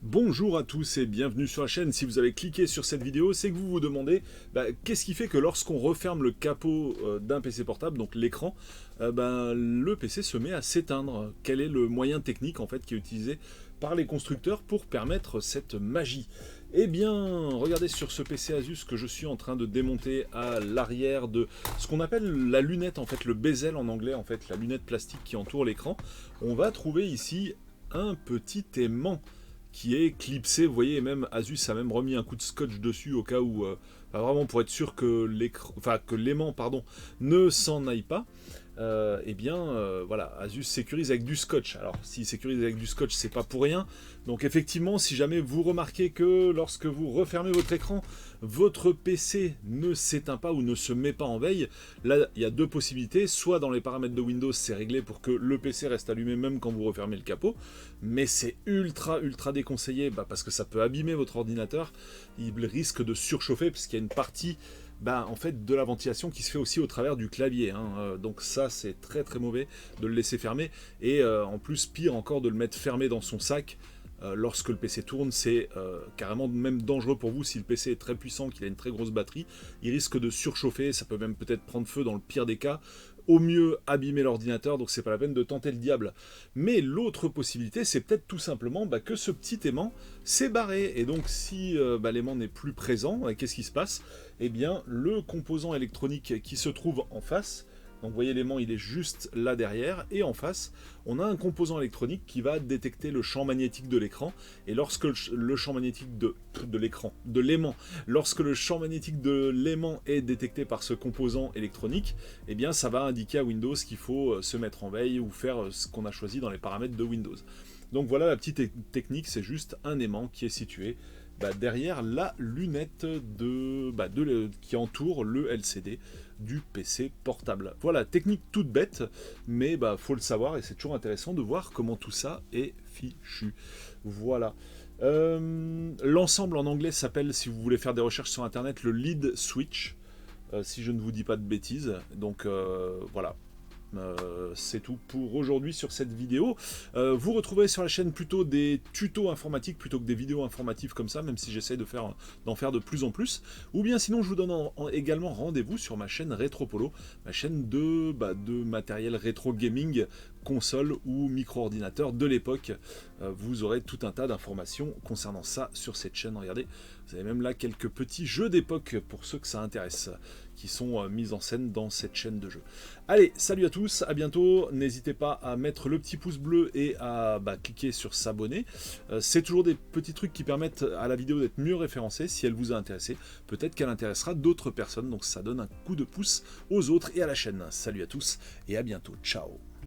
Bonjour à tous et bienvenue sur la chaîne. Si vous avez cliqué sur cette vidéo, c'est que vous vous demandez qu'est-ce qui fait que lorsqu'on referme le capot d'un PC portable, donc l'écran, le PC se met à s'éteindre. Quel est le moyen technique en fait qui est utilisé par les constructeurs pour permettre cette magie? Eh bien, regardez sur ce PC Asus que je suis en train de démonter à l'arrière de ce qu'on appelle la lunette, en fait, le bezel en anglais, en fait, la lunette plastique qui entoure l'écran. On va trouver ici un petit aimant qui est clipsé. Vous voyez, même Asus a même remis un coup de scotch dessus au cas où, vraiment pour être sûr que l'aimant ne s'en aille pas. Voilà, Asus sécurise avec du scotch. Alors, s'il sécurise avec du scotch, c'est pas pour rien. Donc, effectivement, si jamais vous remarquez que lorsque vous refermez votre écran, votre PC ne s'éteint pas ou ne se met pas en veille, là, il y a deux possibilités. Soit dans les paramètres de Windows, c'est réglé pour que le PC reste allumé même quand vous refermez le capot. Mais c'est ultra déconseillé parce que ça peut abîmer votre ordinateur. Il risque de surchauffer parce qu'il y a une partie en fait de la ventilation qui se fait aussi au travers du clavier, hein. Donc ça c'est très mauvais de le laisser fermer et en plus pire encore de le mettre fermé dans son sac. Lorsque le PC tourne, c'est carrément même dangereux pour vous. Si le PC est très puissant, qu'il a une très grosse batterie, il risque de surchauffer, ça peut même peut-être prendre feu dans le pire des cas, au mieux abîmer l'ordinateur, donc c'est pas la peine de tenter le diable. Mais l'autre possibilité, c'est peut-être tout simplement que ce petit aimant s'est barré, et donc si l'aimant n'est plus présent, qu'est-ce qui se passe? Eh bien, le composant électronique qui se trouve en face, donc vous voyez l'aimant il est juste là derrière, et en face on a un composant électronique qui va détecter le champ magnétique de l'écran, et lorsque le champ magnétique de l'aimant, lorsque le champ magnétique de l'aimant est détecté par ce composant électronique, eh bien ça va indiquer à Windows qu'il faut se mettre en veille ou faire ce qu'on a choisi dans les paramètres de Windows. Donc voilà la petite technique, c'est juste un aimant qui est situé derrière la lunette qui entoure le LCD du PC portable. Voilà, technique toute bête, mais faut le savoir et c'est toujours intéressant de voir comment tout ça est fichu. Voilà. L'ensemble en anglais s'appelle, si vous voulez faire des recherches sur internet, le lead switch, si je ne vous dis pas de bêtises. Donc voilà. C'est tout pour aujourd'hui sur cette vidéo. Vous retrouverez sur la chaîne plutôt des tutos informatiques plutôt que des vidéos informatives comme ça, même si j'essaie d'en faire de plus en plus. Ou bien sinon je vous donne également rendez-vous sur ma chaîne Retropolo, ma chaîne de matériel rétro gaming, console ou micro-ordinateur de l'époque. Vous aurez tout un tas d'informations concernant ça sur cette chaîne. Regardez, vous avez même là quelques petits jeux d'époque pour ceux que ça intéresse, qui sont mis en scène dans cette chaîne de jeux. Allez, salut à tous, à bientôt. N'hésitez pas à mettre le petit pouce bleu et à cliquer sur s'abonner. C'est toujours des petits trucs qui permettent à la vidéo d'être mieux référencée. Si elle vous a intéressé, peut-être qu'elle intéressera d'autres personnes. Donc ça donne un coup de pouce aux autres et à la chaîne. Salut à tous et à bientôt. Ciao.